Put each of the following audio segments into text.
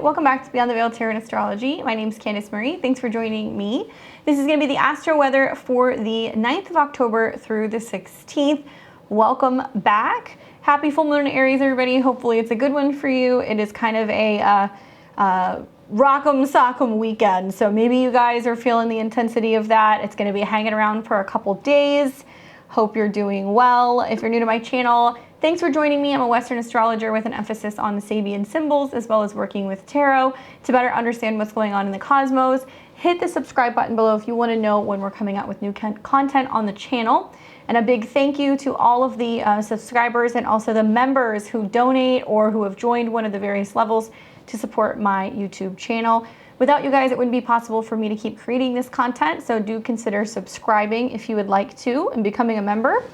welcome back to Beyond the Veil Tarot and Astrology. My name is Candice Marie. Thanks for joining me. This is going to be the astro weather for the 9th of October through the 16th. Welcome back. Happy full moon in Aries, everybody. Hopefully it's a good one for you. It is kind of a rock'em sock'em weekend, so maybe you guys are feeling the intensity of that. It's going to be hanging around for a couple days. Hope you're doing well. If you're new to my channel, thanks for joining me. I'm a Western astrologer with an emphasis on the Sabian symbols as well as working with tarot to better understand what's going on in the cosmos. Hit the subscribe button below if you want to know when we're coming out with new content on the channel. And a big thank you to all of the subscribers and also the members who donate or who have joined one of the various levels to support my YouTube channel. Without you guys, it wouldn't be possible for me to keep creating this content, so do consider subscribing if you would like to and becoming a member.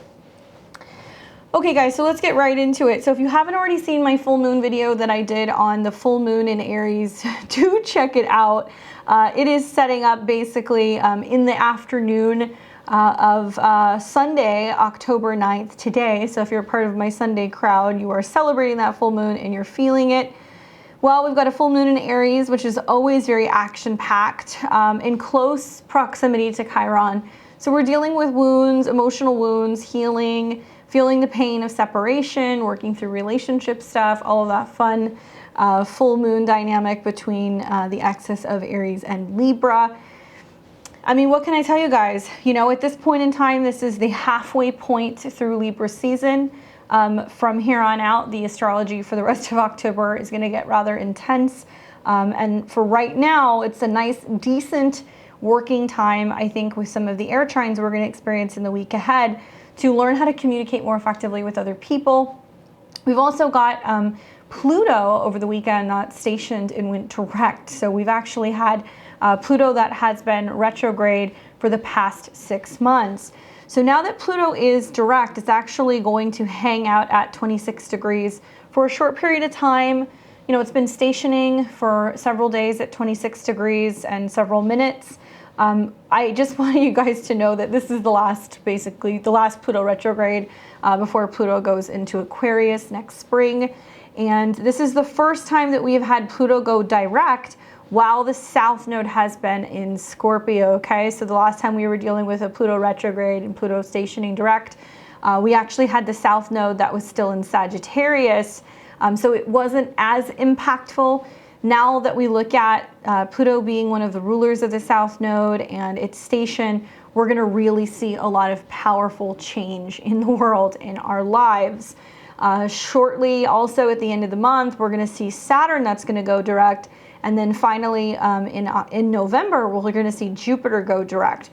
Okay guys, so let's get right into it. So if you haven't already seen my full moon video that I did on the full moon in Aries, do check it out. It is setting up basically in the afternoon of Sunday, October 9th today. So if you're part of my Sunday crowd, you are celebrating that full moon and you're feeling it. Well, we've got a full moon in Aries, which is always very action-packed, in close proximity to Chiron. So we're dealing with wounds, emotional wounds, healing, feeling the pain of separation, working through relationship stuff, all of that fun full moon dynamic between the axis of Aries and Libra. I mean, what can I tell you guys? You know, at this point in time, this is the halfway point through Libra season. From here on out, the astrology for the rest of October is going to get rather intense. And for right now, it's a nice, decent working time, I think, with some of the air trines we're going to experience in the week ahead to learn how to communicate more effectively with other people. We've also got Pluto over the weekend stationed and went direct. So we've actually had Pluto that has been retrograde for the past 6 months. So now that Pluto is direct, it's actually going to hang out at 26 degrees for a short period of time. You know, it's been stationing for several days at 26 degrees and several minutes. I just want you guys to know that this is basically the last Pluto retrograde before Pluto goes into Aquarius next spring. And this is the first time that we have had Pluto go direct while the South Node has been in Scorpio, okay? So the last time we were dealing with a Pluto retrograde and Pluto stationing direct, we actually had the South Node that was still in Sagittarius, so it wasn't as impactful. Now that we look at Pluto being one of the rulers of the South Node and its station, we're gonna really see a lot of powerful change in the world, in our lives. Shortly, also at the end of the month, we're gonna see Saturn that's gonna go direct. And then finally, in November, we're going to see Jupiter go direct.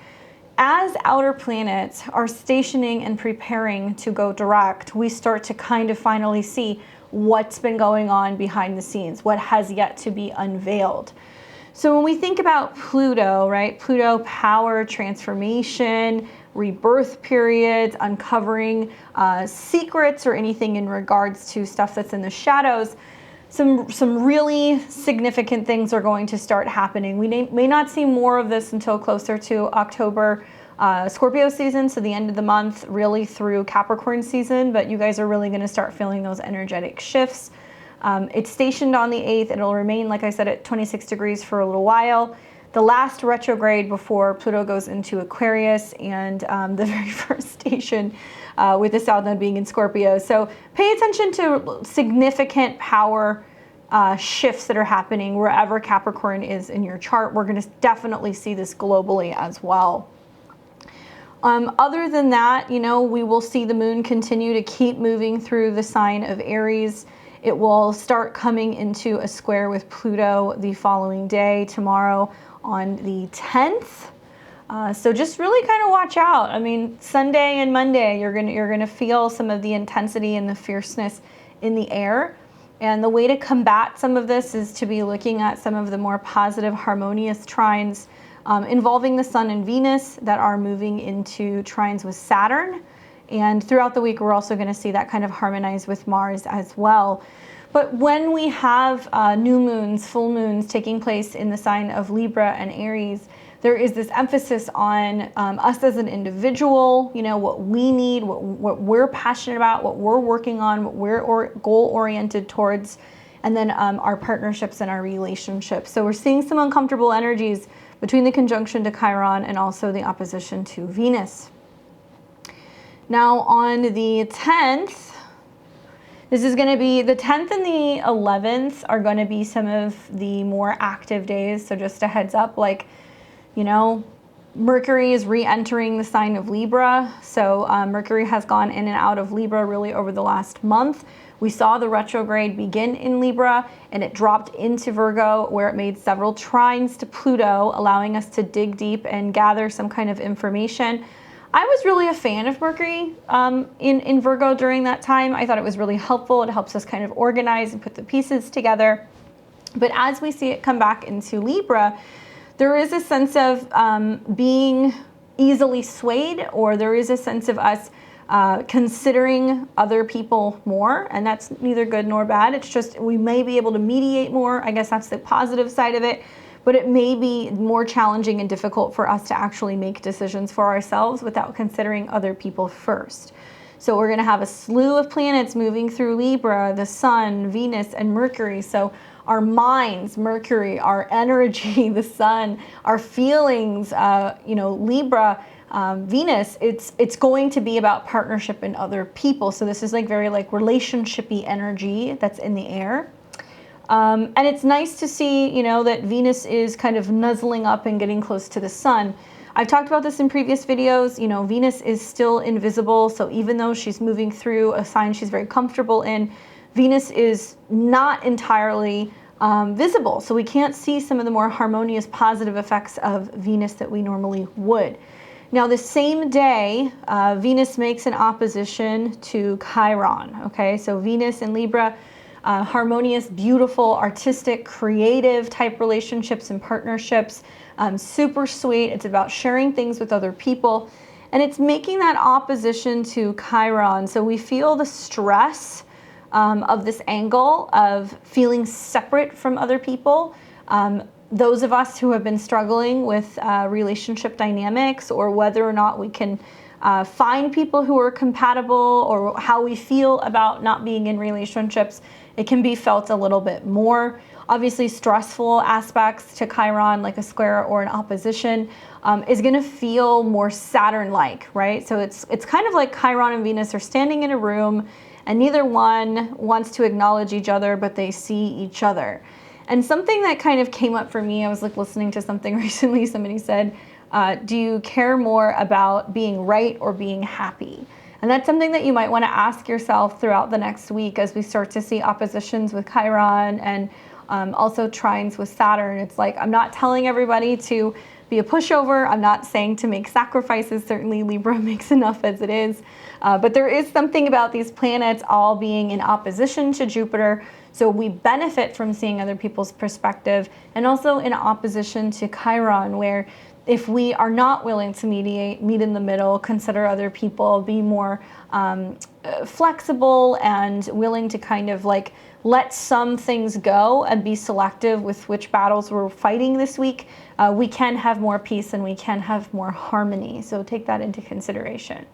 As outer planets are stationing and preparing to go direct, we start to kind of finally see what's been going on behind the scenes, what has yet to be unveiled. So when we think about Pluto, right? Pluto, power, transformation, rebirth periods, uncovering secrets or anything in regards to stuff that's in the shadows. Some really significant things are going to start happening. We may not see more of this until closer to October Scorpio season, so the end of the month, really through Capricorn season, but you guys are really going to start feeling those energetic shifts. It's stationed on the 8th. It'll remain, like I said, at 26 degrees for a little while. The last retrograde before Pluto goes into Aquarius, and the very first station with the South Node being in Scorpio. So pay attention to significant power shifts that are happening wherever Capricorn is in your chart. We're going to definitely see this globally as well. Other than that, you know, we will see the moon continue to keep moving through the sign of Aries. It will start coming into a square with Pluto the following day, tomorrow on the 10th. So just really kind of watch out. I mean, Sunday and Monday, you're gonna feel some of the intensity and the fierceness in the air. And the way to combat some of this is to be looking at some of the more positive, harmonious trines involving the Sun and Venus that are moving into trines with Saturn. And throughout the week, we're also gonna see that kind of harmonize with Mars as well. But when we have new moons, full moons taking place in the sign of Libra and Aries, there is this emphasis on us as an individual, you know, what we need, what we're passionate about, what we're working on, what we're goal-oriented towards. and then our partnerships and our relationships. So we're seeing some uncomfortable energies between the conjunction to Chiron and also the opposition to Venus. Now on the 10th, this is going to be the 10th and the 11th are going to be some of the more active days. So just a heads up, like, you know, Mercury is re-entering the sign of Libra. So Mercury has gone in and out of Libra really over the last month. We saw the retrograde begin in Libra and it dropped into Virgo, where it made several trines to Pluto, allowing us to dig deep and gather some kind of information. I was really a fan of Mercury in Virgo during that time. I thought it was really helpful. It helps us kind of organize and put the pieces together. But as we see it come back into Libra, there is a sense of being easily swayed, or there is a sense of us considering other people more, and that's neither good nor bad. It's just we may be able to mediate more. I guess that's the positive side of it. But it may be more challenging and difficult for us to actually make decisions for ourselves without considering other people first. So we're going to have a slew of planets moving through Libra, the Sun, Venus, and Mercury. So our minds, Mercury, our energy, the Sun, our feelings, Libra, Venus, it's going to be about partnership and other people. So this is like very like relationshipy energy that's in the air. And it's nice to see, you know, that Venus is kind of nuzzling up and getting close to the Sun. I've talked about this in previous videos. You know, Venus is still invisible. So even though she's moving through a sign she's very comfortable in, Venus is not entirely visible. So we can't see some of the more harmonious, positive effects of Venus that we normally would. Now, the same day, Venus makes an opposition to Chiron. Okay, so Venus in Libra, harmonious, beautiful, artistic, creative type relationships and partnerships. Super sweet. It's about sharing things with other people. And it's making that opposition to Chiron. So we feel the stress of this angle of feeling separate from other people. Those of us who have been struggling with relationship dynamics, or whether or not we can find people who are compatible, or how we feel about not being in relationships, it can be felt a little bit more. Obviously, stressful aspects to Chiron, like a square or an opposition, is going to feel more Saturn-like, right? So it's kind of like Chiron and Venus are standing in a room, and neither one wants to acknowledge each other, but they see each other. And something that kind of came up for me, I was like listening to something recently, somebody said, do you care more about being right or being happy? And that's something that you might want to ask yourself throughout the next week as we start to see oppositions with Chiron and also trines with Saturn. It's like, I'm not telling everybody to be a pushover. I'm not saying to make sacrifices. Certainly Libra makes enough as it is. But there is something about these planets all being in opposition to Jupiter. So we benefit from seeing other people's perspective, and also in opposition to Chiron, where if we are not willing to mediate, meet in the middle, consider other people, be more flexible and willing to kind of like let some things go and be selective with which battles we're fighting this week, we can have more peace and we can have more harmony. So take that into consideration.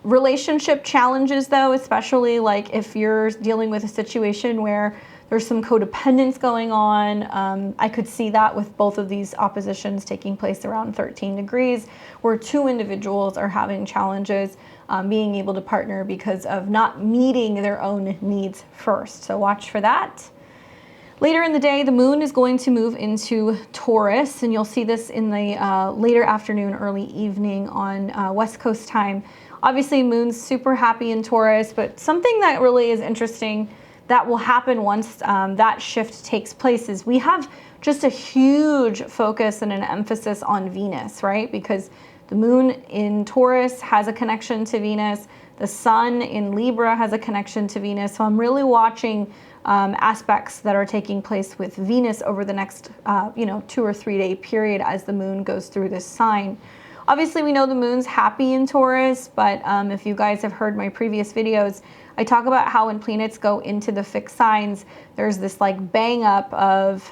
Relationship challenges though, especially like if you're dealing with a situation where there's some codependence going on. I could see that with both of these oppositions taking place around 13 degrees, where two individuals are having challenges being able to partner because of not meeting their own needs first. So watch for that. Later in the day, the moon is going to move into Taurus, and you'll see this in the later afternoon, early evening on West Coast time. Obviously, moon's super happy in Taurus, but something that really is interesting that will happen once that shift takes place is we have just a huge focus and an emphasis on Venus, right? Because the moon in Taurus has a connection to Venus. The sun in Libra has a connection to Venus. So I'm really watching aspects that are taking place with Venus over the next 2 or 3 day period as the moon goes through this sign. Obviously, we know the moon's happy in Taurus, but if you guys have heard my previous videos, I talk about how when planets go into the fixed signs, there's this like bang up of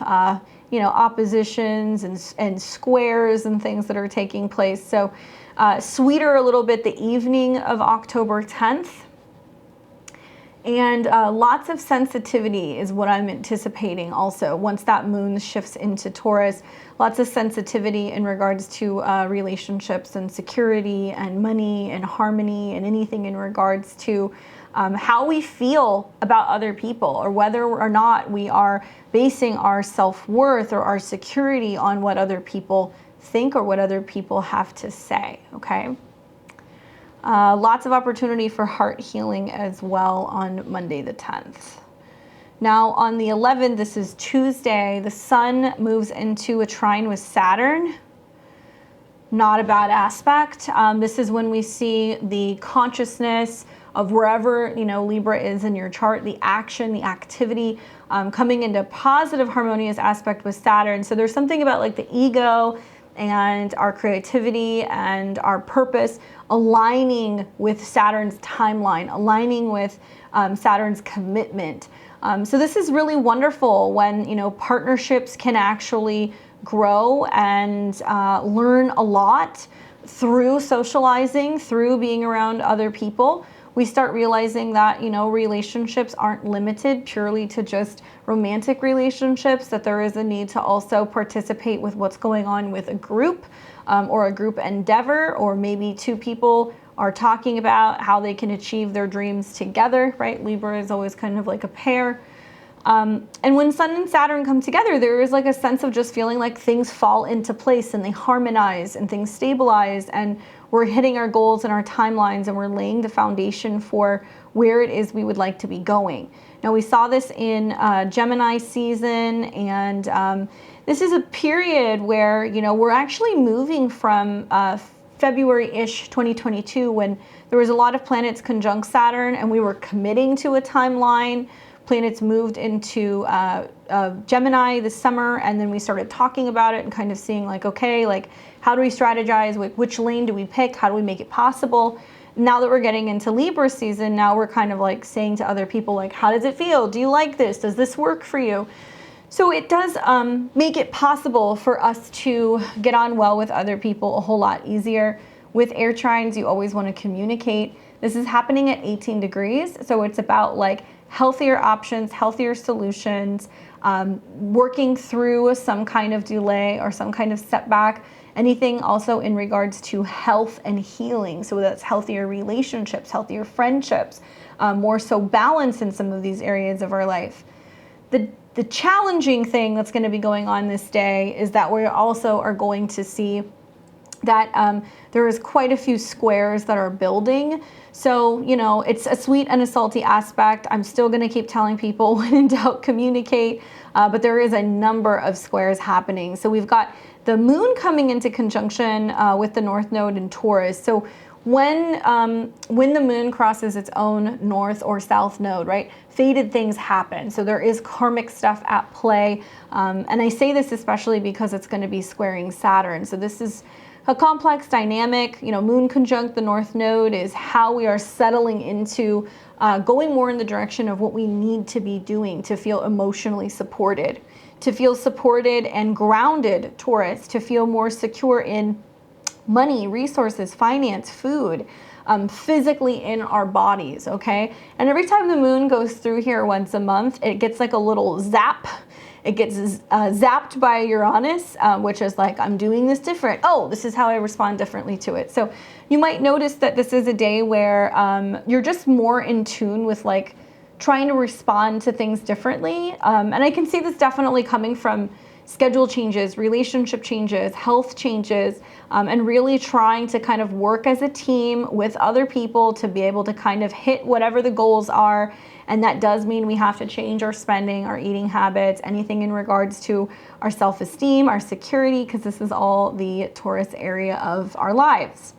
oppositions and squares and things that are taking place. So sweeter a little bit the evening of October 10th. And lots of sensitivity is what I'm anticipating also. Once that moon shifts into Taurus, lots of sensitivity in regards to relationships and security and money and harmony and anything in regards to how we feel about other people, or whether or not we are basing our self-worth or our security on what other people think or what other people have to say, okay? Lots of opportunity for heart healing as well on Monday the 10th. Now on the 11th, this is Tuesday, the sun moves into a trine with Saturn. Not a bad aspect. This is when we see the consciousness of wherever, you know, Libra is in your chart, the action, the activity, coming into positive harmonious aspect with Saturn. So there's something about like the ego and our creativity and our purpose aligning with Saturn's timeline, aligning with Saturn's commitment. So this is really wonderful when, you know, partnerships can actually grow and learn a lot through socializing, through being around other people. We start realizing that, you know, relationships aren't limited purely to just romantic relationships, that there is a need to also participate with what's going on with a group or a group endeavor, or maybe two people are talking about how they can achieve their dreams together, right? Libra is always kind of like a pair. And when Sun and Saturn come together, there is like a sense of just feeling like things fall into place and they harmonize and things stabilize, and we're hitting our goals and our timelines, and we're laying the foundation for where it is we would like to be going. Now we saw this in Gemini season, and this is a period where, you know, we're actually moving from February-ish 2022, when there was a lot of planets conjunct Saturn and we were committing to a timeline. Planets moved into Gemini this summer, and then we started talking about it and kind of seeing like, okay, like how do we strategize? Like, which lane do we pick? How do we make it possible? Now that we're getting into Libra season, now we're kind of like saying to other people, like, how does it feel? Do you like this? Does this work for you? So it does make it possible for us to get on well with other people a whole lot easier. With air trines, you always want to communicate. This is happening at 18 degrees, so it's about like healthier options, healthier solutions, working through some kind of delay or some kind of setback. Anything also in regards to health and healing. So that's healthier relationships, healthier friendships, more so balance in some of these areas of our life. The challenging thing that's going to be going on this day is that we also are going to see that there is quite a few squares that are building. So, you know, it's a sweet and a salty aspect. I'm still going to keep telling people, when in doubt, communicate. But there is a number of squares happening. So we've got the moon coming into conjunction with the North Node in Taurus. So when the moon crosses its own North or South Node, right, fated things happen. So there is karmic stuff at play. And I say this especially because it's going to be squaring Saturn. So this is a complex dynamic. You know, moon conjunct the North Node is how we are settling into going more in the direction of what we need to be doing to feel emotionally supported, to feel supported and grounded, Taurus, to feel more secure in money, resources, finance, food, physically in our bodies, okay? And every time the moon goes through here once a month, it gets like a little zap. It gets zapped by Uranus, which is like, I'm doing this different. Oh, this is how I respond differently to it. So you might notice that this is a day where you're just more in tune with like trying to respond to things differently. And I can see this definitely coming from schedule changes, relationship changes, health changes, and really trying to kind of work as a team with other people to be able to kind of hit whatever the goals are. And that does mean we have to change our spending, our eating habits, anything in regards to our self-esteem, our security, because this is all the Taurus area of our lives.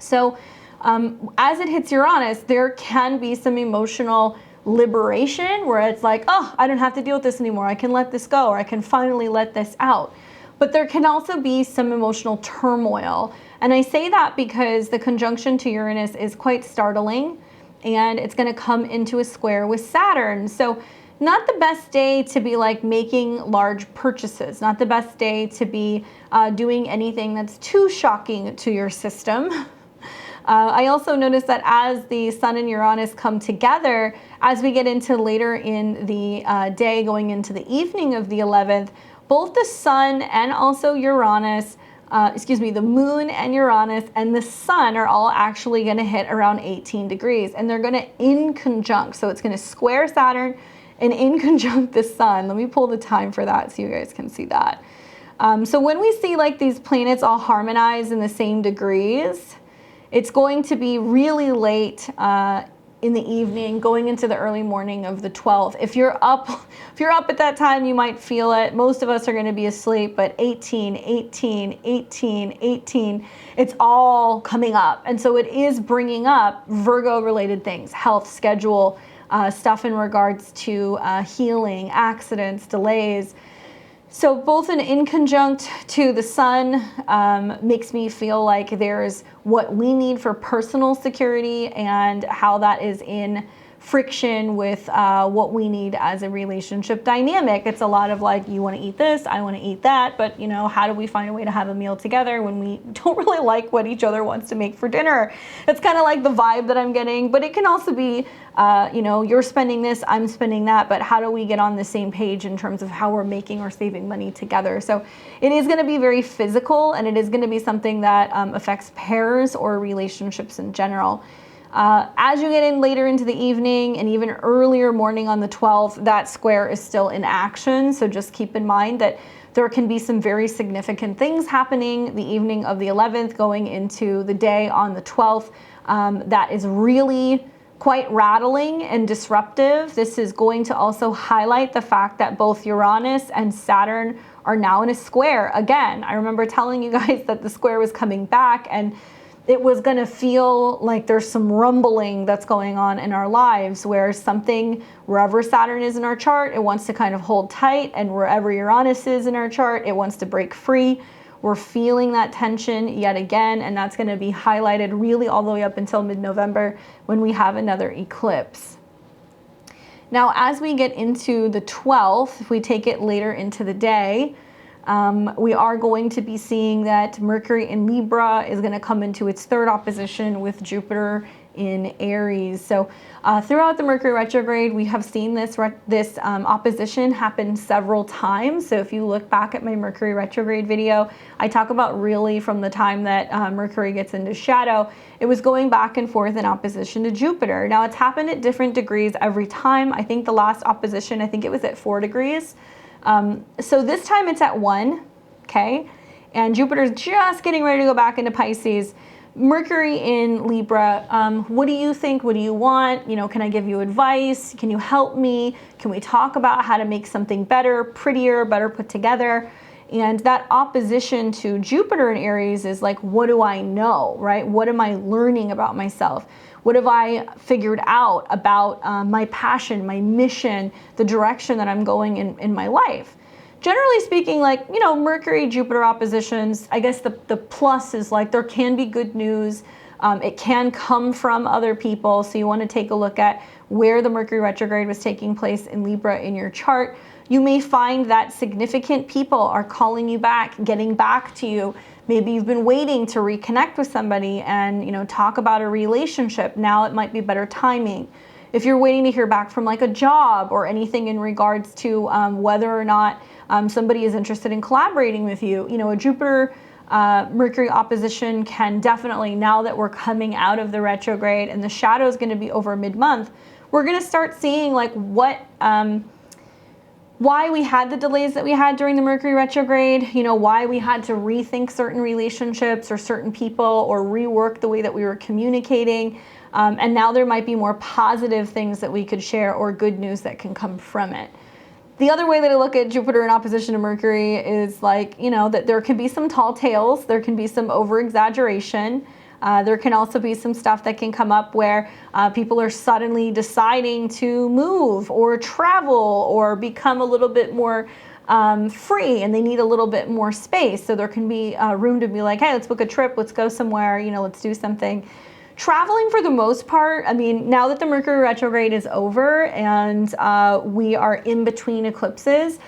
So as it hits Uranus, there can be some emotional liberation where it's like, oh, I don't have to deal with this anymore. I can let this go, or I can finally let this out. But there can also be some emotional turmoil. And I say that because the conjunction to Uranus is quite startling, and it's going to come into a square with Saturn. So not the best day to be like making large purchases, not the best day to be doing anything that's too shocking to your system. I also noticed that as the Sun and Uranus come together, as we get into later in the day, going into the evening of the 11th, both the Sun and also Uranus, the Moon and Uranus and the Sun are all actually going to hit around 18 degrees, and they're going to in conjunct. So it's going to square Saturn and in conjunct the Sun. Let me pull the time for that so you guys can see that. So when we see like these planets all harmonize in the same degrees, it's going to be really late in the evening, going into the early morning of the 12th. If you're up at that time, you might feel it. Most of us are going to be asleep, but 18, 18, 18, 18, it's all coming up. And so it is bringing up Virgo-related things, health, schedule, stuff in regards to healing, accidents, delays. So both an in conjunct to the Sun makes me feel like there's what we need for personal security and how that is in friction with what we need as a relationship dynamic. It's a lot of like, you want to eat this, I want to eat that, but you know, how do we find a way to have a meal together when we don't really like what each other wants to make for dinner? It's kind of like the vibe that I'm getting, but it can also be, you know, you're spending this, I'm spending that, but how do we get on the same page in terms of how we're making or saving money together? So it is going to be very physical, and it is going to be something that affects pairs or relationships in general. As you get in later into the evening and even earlier morning on the 12th, that square is still in action. So just keep in mind that there can be some very significant things happening the evening of the 11th going into the day on the 12th. That is really quite rattling and disruptive. This is going to also highlight the fact that both Uranus and Saturn are now in a square. Again, I remember telling you guys that the square was coming back, and it was going to feel like there's some rumbling that's going on in our lives, where something, wherever Saturn is in our chart, it wants to kind of hold tight, and wherever Uranus is in our chart, it wants to break free. We're feeling that tension yet again, and that's going to be highlighted really all the way up until mid-November when we have another eclipse. Now, as we get into the 12th, if we take it later into the day, we are going to be seeing that Mercury in Libra is going to come into its third opposition with Jupiter in Aries. So throughout the Mercury retrograde, we have seen this opposition happen several times. So if you look back at my Mercury retrograde video, I talk about really from the time that Mercury gets into shadow, it was going back and forth in opposition to Jupiter. Now it's happened at different degrees every time. I think the last opposition, I think it was at 4 degrees. So this time it's at 1, okay? And Jupiter's just getting ready to go back into Pisces. Mercury in Libra, what do you think? What do you want? You know, can I give you advice? Can you help me? Can we talk about how to make something better, prettier, better put together? And that opposition to Jupiter in Aries is like, what do I know, right? What am I learning about myself? What have I figured out about my passion, my mission, the direction that I'm going in my life? Generally speaking, like, you know, Mercury, Jupiter oppositions, I guess the plus is like there can be good news. It can come from other people. So you want to take a look at where the Mercury retrograde was taking place in Libra in your chart. You may find that significant people are calling you back, getting back to you. Maybe you've been waiting to reconnect with somebody and, you know, talk about a relationship. Now it might be better timing. If you're waiting to hear back from like a job or anything in regards to whether or not somebody is interested in collaborating with you, you know, a Jupiter Mercury opposition can definitely, now that we're coming out of the retrograde and the shadow is going to be over mid-month, we're going to start seeing like what why we had the delays that we had during the Mercury retrograde, you know, why we had to rethink certain relationships or certain people or rework the way that we were communicating. And now there might be more positive things that we could share or good news that can come from it. The other way that I look at Jupiter in opposition to Mercury is like, you know, that there can be some tall tales, there can be some over-exaggeration. There can also be some stuff that can come up where people are suddenly deciding to move or travel or become a little bit more free, and they need a little bit more space. So there can be room to be like, hey, let's book a trip, let's go somewhere, you know, let's do something. Traveling for the most part, I mean, now that the Mercury retrograde is over and we are in between eclipses,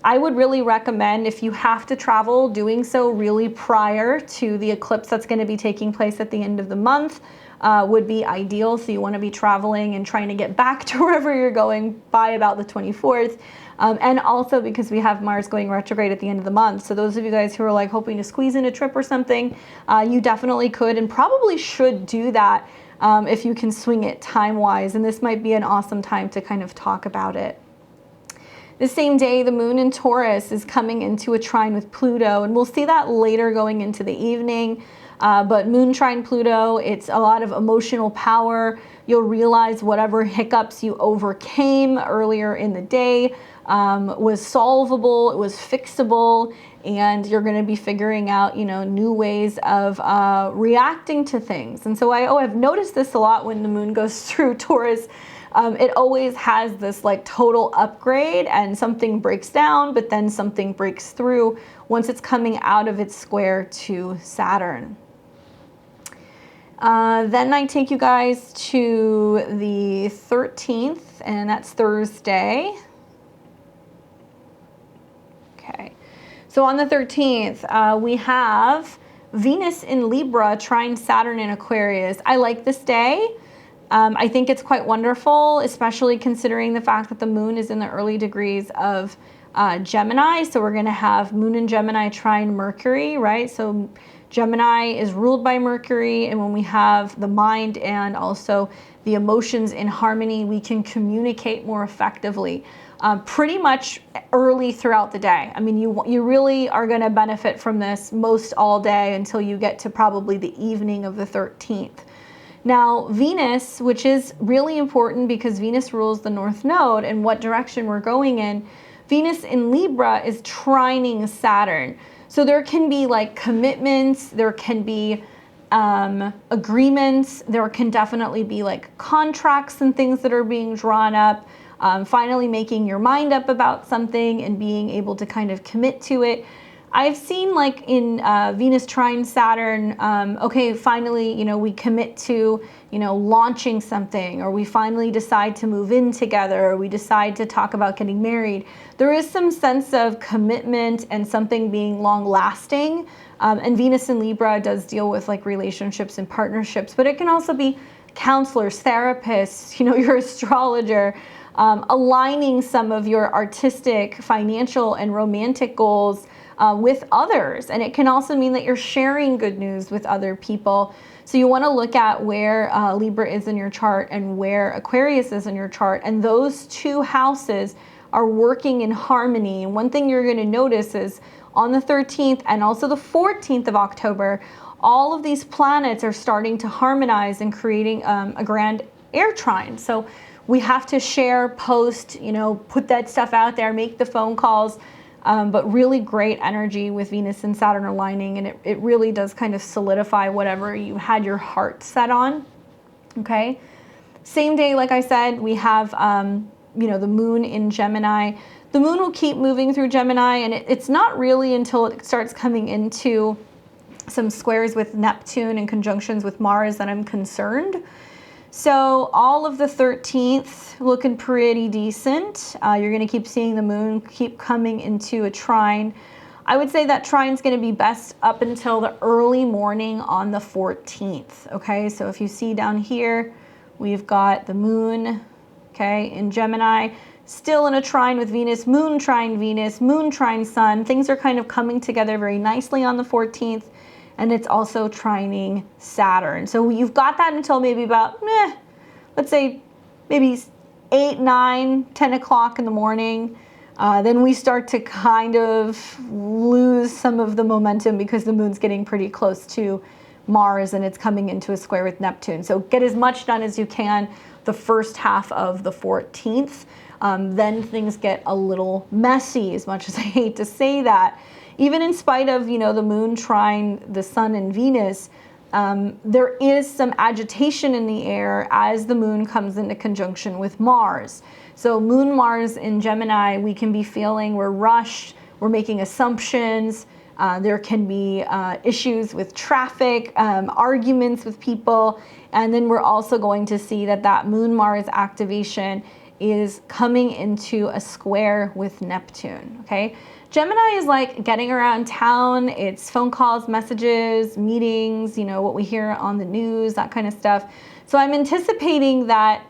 I would really recommend, if you have to travel, doing so really prior to the eclipse that's going to be taking place at the end of the month. Would be ideal. So you want to be traveling and trying to get back to wherever you're going by about the 24th. And also because we have Mars going retrograde at the end of the month. So those of you guys who are like hoping to squeeze in a trip or something, you definitely could and probably should do that if you can swing it time-wise. And this might be an awesome time to kind of talk about it. The same day, the moon in Taurus is coming into a trine with Pluto, and we'll see that later going into the evening. But moon trine Pluto, it's a lot of emotional power. You'll realize whatever hiccups you overcame earlier in the day was solvable, it was fixable, and you're going to be figuring out, you know, new ways of reacting to things. And so I've noticed this a lot when the moon goes through Taurus. It always has this like total upgrade, and something breaks down, but then something breaks through once it's coming out of its square to Saturn. Then I take you guys to the 13th, and that's Thursday. Okay, so on the 13th, we have Venus in Libra, trine Saturn in Aquarius. I like this day. I think it's quite wonderful, especially considering the fact that the moon is in the early degrees of Gemini. So we're going to have moon in Gemini trine Mercury, right? So Gemini is ruled by Mercury, and when we have the mind and also the emotions in harmony, we can communicate more effectively pretty much early throughout the day. I mean, you really are going to benefit from this most all day until you get to probably the evening of the 13th. Now, Venus, which is really important because Venus rules the North Node and what direction we're going in, Venus in Libra is trining Saturn. So there can be like commitments, there can be agreements, there can definitely be like contracts and things that are being drawn up, finally making your mind up about something and being able to kind of commit to it. I've seen like in Venus trine Saturn, okay, finally, you know, we commit to, you know, launching something, or we finally decide to move in together, or we decide to talk about getting married. There is some sense of commitment and something being long lasting. And Venus in Libra does deal with like relationships and partnerships, but it can also be counselors, therapists, you know, your astrologer, aligning some of your artistic, financial, and romantic goals with others. And it can also mean that you're sharing good news with other people. So you want to look at where Libra is in your chart and where Aquarius is in your chart. And those two houses are working in harmony. And one thing you're going to notice is on the 13th and also the 14th of October, all of these planets are starting to harmonize and creating a grand air trine. So we have to share, post, you know, put that stuff out there, make the phone calls. But really great energy with Venus and Saturn aligning, and it really does kind of solidify whatever you had your heart set on. Okay, same day, like I said, we have you know, the moon in Gemini. The moon will keep moving through Gemini, and it's not really until it starts coming into some squares with Neptune and conjunctions with Mars that I'm concerned. So all of the 13th looking pretty decent. You're going to keep seeing the moon keep coming into a trine. I would say that trine's going to be best up until the early morning on the 14th. Okay, so if you see down here, we've got the moon, okay, in Gemini, still in a trine with Venus, moon trine sun. Things are kind of coming together very nicely on the 14th. And it's also trining Saturn. So you've got that until maybe about, let's say maybe 8, 9, 10 o'clock in the morning. Then we start to kind of lose some of the momentum because the moon's getting pretty close to Mars and it's coming into a square with Neptune. So get as much done as you can the first half of the 14th. Then things get a little messy, as much as I hate to say that. Even in spite of, you know, the moon trine the sun and Venus, there is some agitation in the air as the moon comes into conjunction with Mars. So moon Mars in Gemini, we can be feeling we're rushed, we're making assumptions, there can be issues with traffic, arguments with people, and then we're also going to see that moon Mars activation is coming into a square with Neptune, okay? Gemini is like getting around town. It's phone calls, messages, meetings, you know, what we hear on the news, that kind of stuff. So I'm anticipating that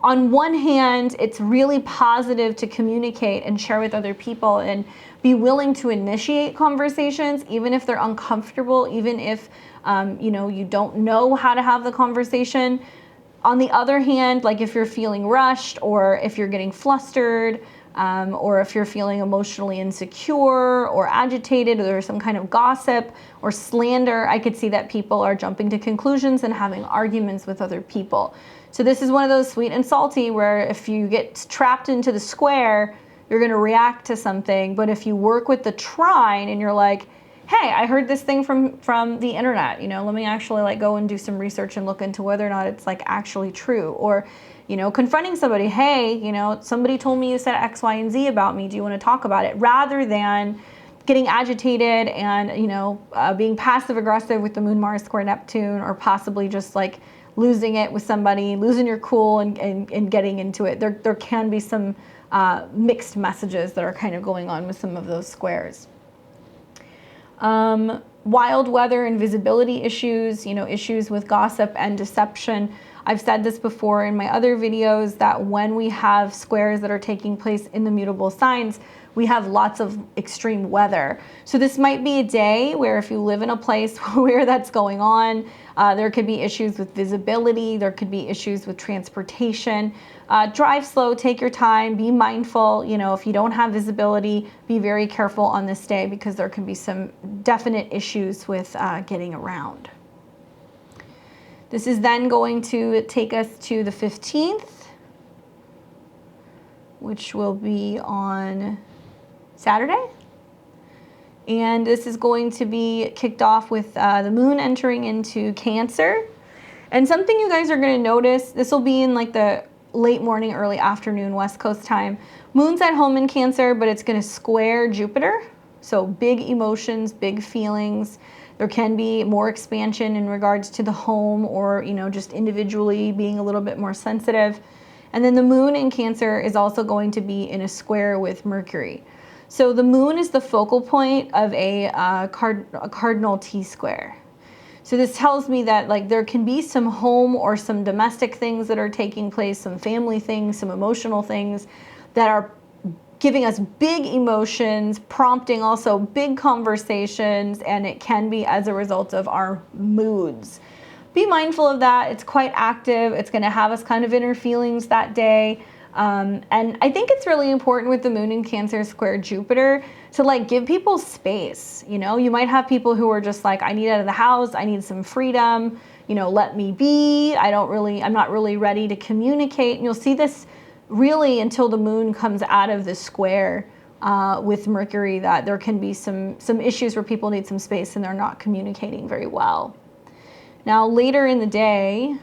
on one hand, it's really positive to communicate and share with other people and be willing to initiate conversations, even if they're uncomfortable, even if, you know, you don't know how to have the conversation. On the other hand, like if you're feeling rushed or if you're getting flustered, or if you're feeling emotionally insecure or agitated, or there's some kind of gossip or slander, I could see that people are jumping to conclusions and having arguments with other people. So this is one of those sweet and salty where if you get trapped into the square, you're going to react to something. But if you work with the trine and you're like, hey, I heard this thing from the internet, you know, let me actually like go and do some research and look into whether or not it's like actually true. Or, you know, confronting somebody, hey, you know, somebody told me you said X, Y, and Z about me. Do you want to talk about it? Rather than getting agitated and, you know, being passive aggressive with the Moon Mars square Neptune, or possibly just like losing it with somebody, losing your cool and getting into it. There can be some mixed messages that are kind of going on with some of those squares. Wild weather and visibility issues, you know, issues with gossip and deception. I've said this before in my other videos that when we have squares that are taking place in the mutable signs, we have lots of extreme weather. So this might be a day where if you live in a place where that's going on, there could be issues with visibility, there could be issues with transportation. Drive slow, take your time, be mindful. You know, if you don't have visibility, be very careful on this day because there can be some definite issues with getting around. This is then going to take us to the 15th, which will be on Saturday. And this is going to be kicked off with the moon entering into Cancer. And something you guys are going to notice, this will be in like the late morning, early afternoon, West Coast time. Moon's at home in Cancer, but it's going to square Jupiter. So big emotions, big feelings. There can be more expansion in regards to the home or, you know, just individually being a little bit more sensitive. And then the moon in Cancer is also going to be in a square with Mercury. So the moon is the focal point of a cardinal T-square. So this tells me that like there can be some home or some domestic things that are taking place, some family things, some emotional things that are giving us big emotions, prompting also big conversations, and it can be as a result of our moods. Be mindful of that. It's quite active. It's going to have us kind of inner feelings that day. And I think it's really important with the moon in Cancer square Jupiter to like give people space. You know, you might have people who are just like, I need out of the house. I need some freedom. You know, let me be. I'm not really ready to communicate. And you'll see this really until the moon comes out of the square with Mercury, that there can be some issues where people need some space and they're not communicating very well. Now later in the day,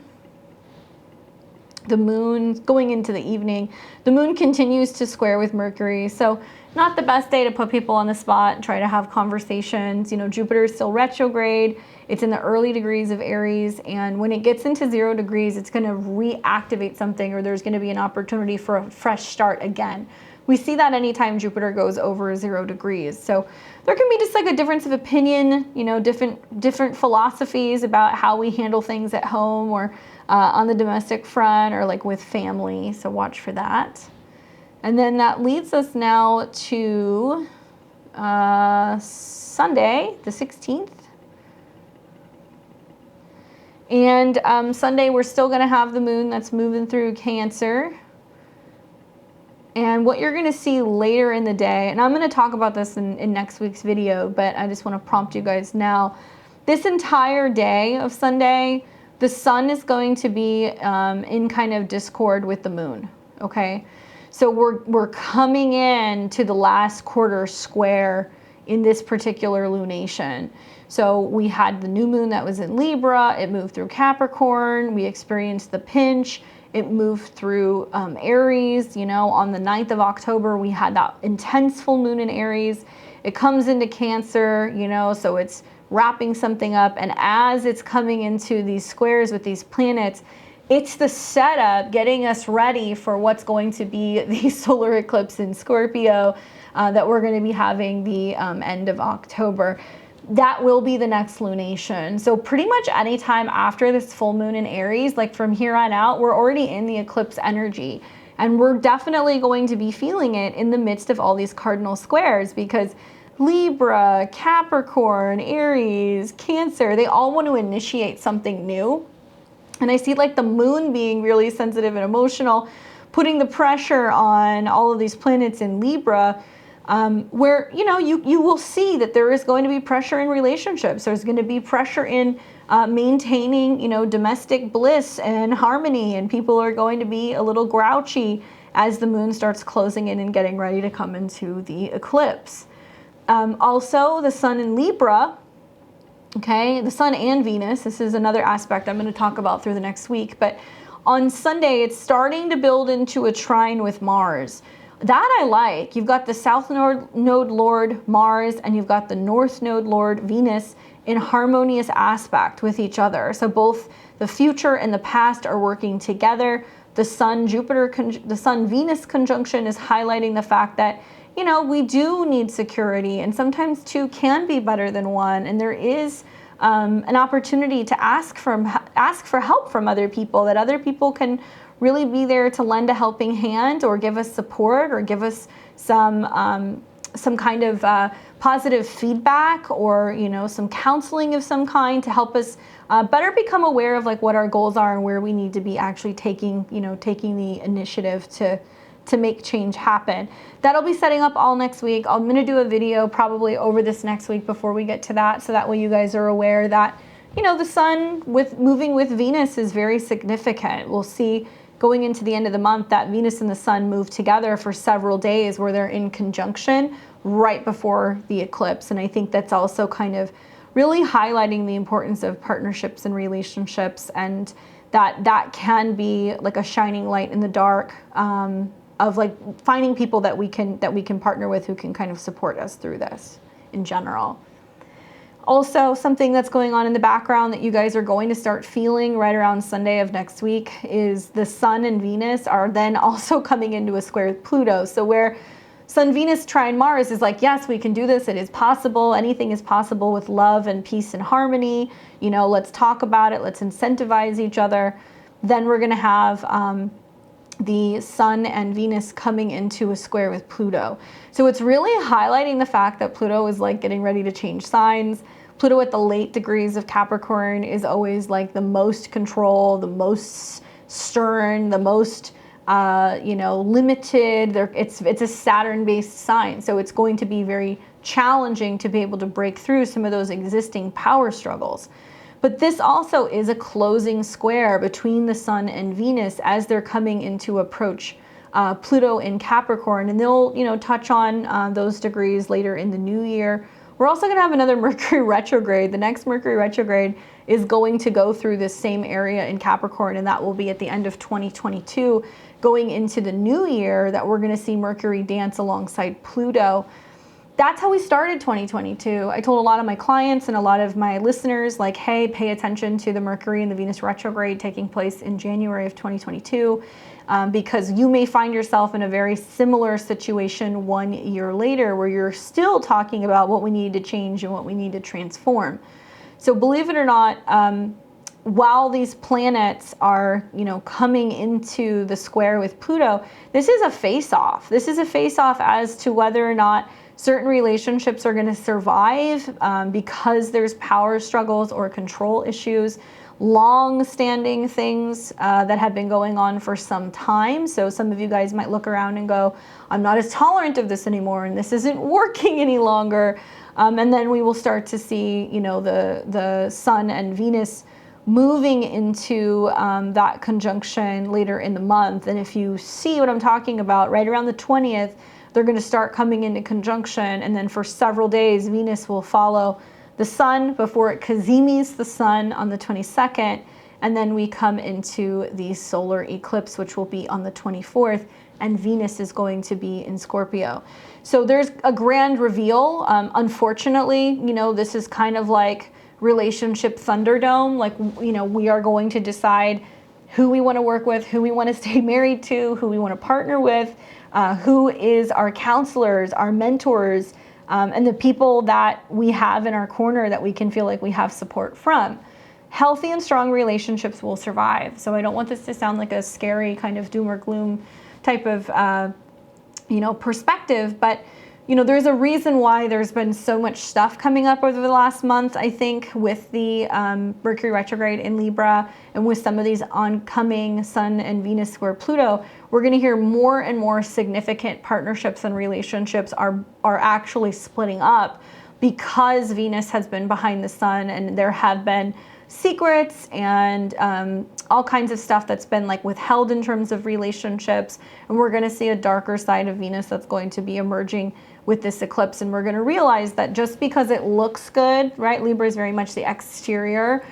the moon going into the evening, the moon continues to square with Mercury. So not the best day to put people on the spot and try to have conversations. You know, Jupiter is still retrograde. It's in the early degrees of Aries. And when it gets into 0 degrees, it's going to reactivate something, or there's going to be an opportunity for a fresh start again. We see that anytime Jupiter goes over 0 degrees. So there can be just like a difference of opinion, you know, different philosophies about how we handle things at home or on the domestic front or like with family. So watch for that. And then that leads us now to Sunday, the 16th. And Sunday, we're still going to have the moon that's moving through Cancer. And what you're going to see later in the day, and I'm going to talk about this in next week's video, but I just want to prompt you guys now. This entire day of Sunday, the sun is going to be in kind of discord with the moon, okay? So we're coming in to the last quarter square in this particular lunation. So we had the new moon that was in Libra, it moved through Capricorn, we experienced the pinch, it moved through Aries, you know, on the 9th of October, we had that intense full moon in Aries. It comes into Cancer, you know, so it's wrapping something up. And as it's coming into these squares with these planets, it's the setup getting us ready for what's going to be the solar eclipse in Scorpio that we're going to be having the end of October. That will be the next lunation. So pretty much anytime after this full moon in Aries, like from here on out, we're already in the eclipse energy. And we're definitely going to be feeling it in the midst of all these cardinal squares, because Libra, Capricorn, Aries, Cancer, they all want to initiate something new. And I see like the moon being really sensitive and emotional, putting the pressure on all of these planets in Libra, where, you know, you will see that there is going to be pressure in relationships. There's going to be pressure in maintaining, you know, domestic bliss and harmony, and people are going to be a little grouchy as the moon starts closing in and getting ready to come into the eclipse. Also, the sun in Libra, okay, the sun and Venus, this is another aspect I'm going to talk about through the next week, but on Sunday, it's starting to build into a trine with Mars. That I like. You've got the South Node Lord Mars, and you've got the North Node Lord Venus in harmonious aspect with each other. So both the future and the past are working together. The the Sun-Venus conjunction is highlighting the fact that, you know, we do need security, and sometimes two can be better than one. And there is an opportunity to ask for help from other people, that other people can really be there to lend a helping hand or give us support or give us some kind of positive feedback, or, you know, some counseling of some kind to help us better become aware of like what our goals are and where we need to be actually taking the initiative to make change happen. That'll be setting up all next week. I'm going to do a video probably over this next week before we get to that, so that way you guys are aware that, you know, the sun moving with Venus is very significant. We'll see going into the end of the month that Venus and the sun move together for several days where they're in conjunction right before the eclipse. And I think that's also kind of really highlighting the importance of partnerships and relationships, and that can be like a shining light in the dark, of like finding people that we can partner with who can kind of support us through this in general. Also, something that's going on in the background that you guys are going to start feeling right around Sunday of next week is the Sun and Venus are then also coming into a square with Pluto. So where Sun-Venus trine Mars is like, yes, we can do this. It is possible. Anything is possible with love and peace and harmony. You know, let's talk about it. Let's incentivize each other. Then we're going to have the Sun and Venus coming into a square with Pluto. So it's really highlighting the fact that Pluto is like getting ready to change signs. Pluto at the late degrees of Capricorn is always like the most control, the most stern, the most limited. It's a Saturn-based sign, so it's going to be very challenging to be able to break through some of those existing power struggles. But this also is a closing square between the Sun and Venus as they're coming into approach Pluto in Capricorn, and they'll, you know, touch on those degrees later in the new year. We're also going to have another Mercury retrograde. The next Mercury retrograde is going to go through this same area in Capricorn, and that will be at the end of 2022, going into the new year, that we're going to see Mercury dance alongside Pluto. That's how we started 2022. I told a lot of my clients and a lot of my listeners, like, hey, pay attention to the Mercury and the Venus retrograde taking place in January of 2022, because you may find yourself in a very similar situation 1 year later where you're still talking about what we need to change and what we need to transform. So believe it or not, while these planets are, you know, coming into the square with Pluto, this is a face-off. This is a face-off as to whether or not certain relationships are going to survive because there's power struggles or control issues, long-standing things that have been going on for some time. So some of you guys might look around and go, I'm not as tolerant of this anymore, and this isn't working any longer. And then we will start to see, you know, the Sun and Venus moving into that conjunction later in the month. And if you see what I'm talking about, right around the 20th, they're going to start coming into conjunction, and then for several days, Venus will follow the Sun before it Kazimis the Sun on the 22nd, and then we come into the solar eclipse, which will be on the 24th, and Venus is going to be in Scorpio. So there's a grand reveal. Unfortunately, you know, this is kind of like relationship Thunderdome. Like, you know, we are going to decide who we want to work with, who we want to stay married to, who we want to partner with, who is our counselors, our mentors, and the people that we have in our corner that we can feel like we have support from. Healthy and strong relationships will survive. So I don't want this to sound like a scary kind of doom or gloom type of, perspective, but there's a reason why there's been so much stuff coming up over the last month, I think, with the Mercury retrograde in Libra and with some of these oncoming Sun and Venus square Pluto. We're going to hear more and more significant partnerships and relationships are actually splitting up because Venus has been behind the Sun, and there have been secrets and all kinds of stuff that's been like withheld in terms of relationships. And we're going to see a darker side of Venus that's going to be emerging with this eclipse. And we're going to realize that just because it looks good, right? Libra is very much the exterior.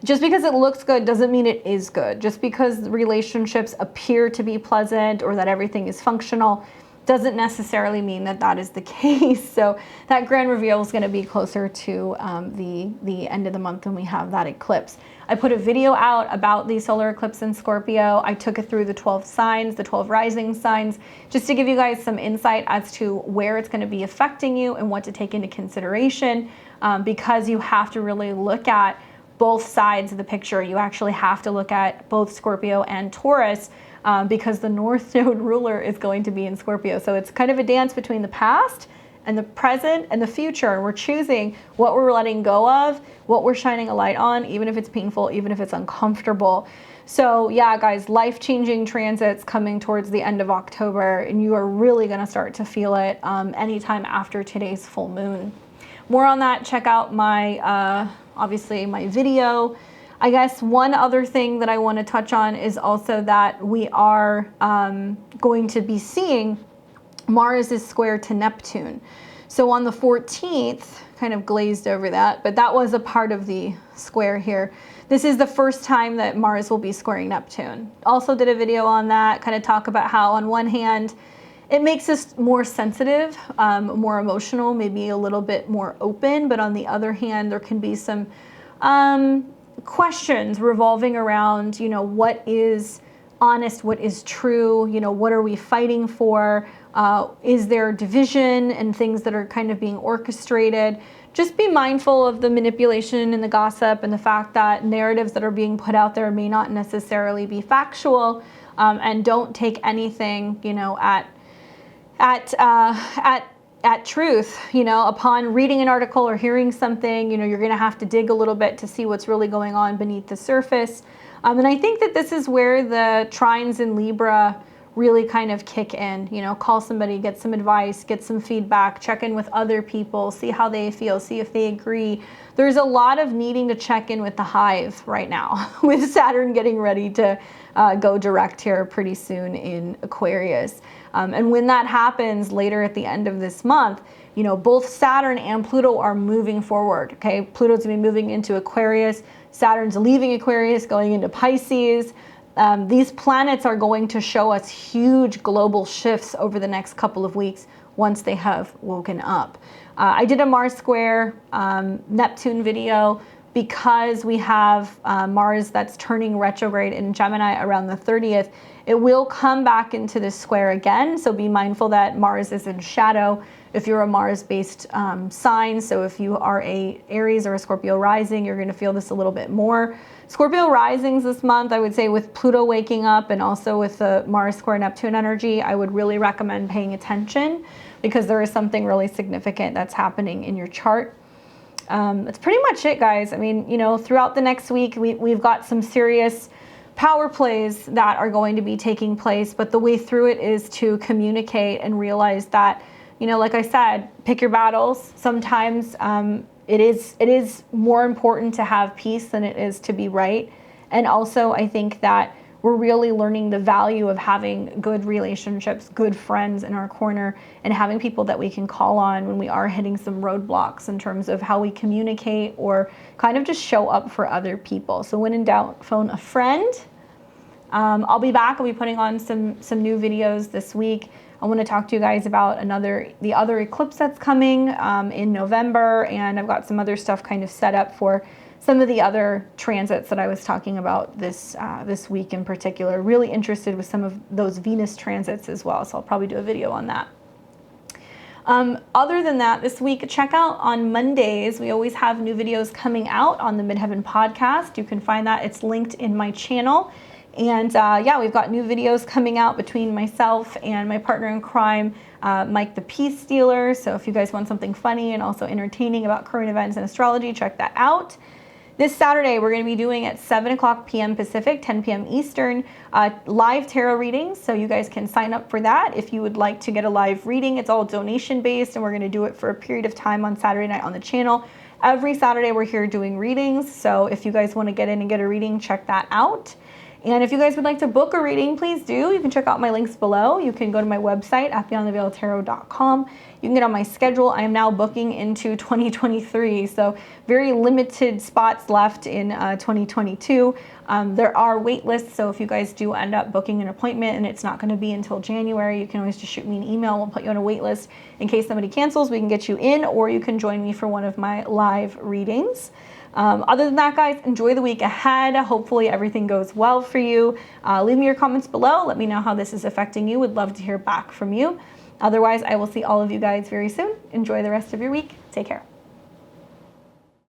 Just because it looks good doesn't mean it is good. Just because relationships appear to be pleasant or that everything is functional doesn't necessarily mean that that is the case. So that grand reveal is going to be closer to the end of the month when we have that eclipse. I put a video out about the solar eclipse in Scorpio. I took it through the 12 signs, the 12 rising signs, just to give you guys some insight as to where it's going to be affecting you and what to take into consideration, because you have to really look at both sides of the picture. You actually have to look at both Scorpio and Taurus, because the North Node ruler is going to be in Scorpio. So it's kind of a dance between the past and the present and the future. And we're choosing what we're letting go of, what we're shining a light on, even if it's painful, even if it's uncomfortable. So yeah, guys, life-changing transits coming towards the end of October, and you are really going to start to feel it anytime after today's full moon. More on that, check out my, obviously my video. I guess one other thing that I want to touch on is also that we are going to be seeing Mars is square to Neptune. So on the 14th, kind of glazed over that, but that was a part of the square here. This is the first time that Mars will be squaring Neptune. Also did a video on that, kind of talk about how on one hand, it makes us more sensitive, more emotional, maybe a little bit more open, but on the other hand, there can be some questions revolving around, what is honest, what is true, what are we fighting for? Is there division and things that are kind of being orchestrated? Just be mindful of the manipulation and the gossip and the fact that narratives that are being put out there may not necessarily be factual, and don't take anything, at truth. Upon reading an article or hearing something, you're going to have to dig a little bit to see what's really going on beneath the surface. And I think that this is where the trines in Libra really kind of kick in. Call somebody, get some advice, get some feedback, check in with other people, see how they feel, see if they agree. There's a lot of needing to check in with the hive right now, with Saturn getting ready to go direct here pretty soon in Aquarius. And when that happens later at the end of this month, both Saturn and Pluto are moving forward, okay? Pluto's gonna be moving into Aquarius, Saturn's leaving Aquarius, going into Pisces. These planets are going to show us huge global shifts over the next couple of weeks once they have woken up. I did a Mars square Neptune video because we have Mars that's turning retrograde in Gemini around the 30th. It will come back into this square again, so be mindful that Mars is in shadow if you're a Mars-based sign. So if you are a Aries or a Scorpio rising, you're going to feel this a little bit more. Scorpio risings this month, I would say with Pluto waking up and also with the Mars square Neptune energy, I would really recommend paying attention because there is something really significant that's happening in your chart. That's pretty much it, guys. I mean, throughout the next week, we've got some serious power plays that are going to be taking place, but the way through it is to communicate and realize that, like I said, pick your battles. Sometimes it is more important to have peace than it is to be right. And also, I think that we're really learning the value of having good relationships, good friends in our corner, and having people that we can call on when we are hitting some roadblocks in terms of how we communicate or kind of just show up for other people. So when in doubt, phone a friend. I'll be back. I'll be putting on some new videos this week. I want to talk to you guys about the other eclipse that's coming in November, and I've got some other stuff kind of set up for some of the other transits that I was talking about this week in particular. Really interested with some of those Venus transits as well, so I'll probably do a video on that. Other than that, this week, check out on Mondays. We always have new videos coming out on the Midheaven podcast. You can find that. It's linked in my channel. And yeah, we've got new videos coming out between myself and my partner in crime, Mike the Peace Stealer. So if you guys want something funny and also entertaining about current events and astrology, check that out. This Saturday, we're going to be doing at 7 o'clock p.m. Pacific, 10 p.m. Eastern, live tarot readings. So you guys can sign up for that if you would like to get a live reading. It's all donation based, and we're going to do it for a period of time on Saturday night on the channel. Every Saturday, we're here doing readings. So if you guys want to get in and get a reading, check that out. And if you guys would like to book a reading, please do. You can check out my links below. You can go to my website at beyondtheveiltarot.com. You can get on my schedule. I am now booking into 2023, so very limited spots left in 2022. There are wait lists, so if you guys do end up booking an appointment and it's not going to be until January, you can always just shoot me an email. We'll put you on a wait list in case somebody cancels. We can get you in, or you can join me for one of my live readings. Other than that, guys, enjoy the week ahead. Hopefully everything goes well for you. Leave me your comments below. Let me know how this is affecting you. Would love to hear back from you. Otherwise, I will see all of you guys very soon. Enjoy the rest of your week. Take care.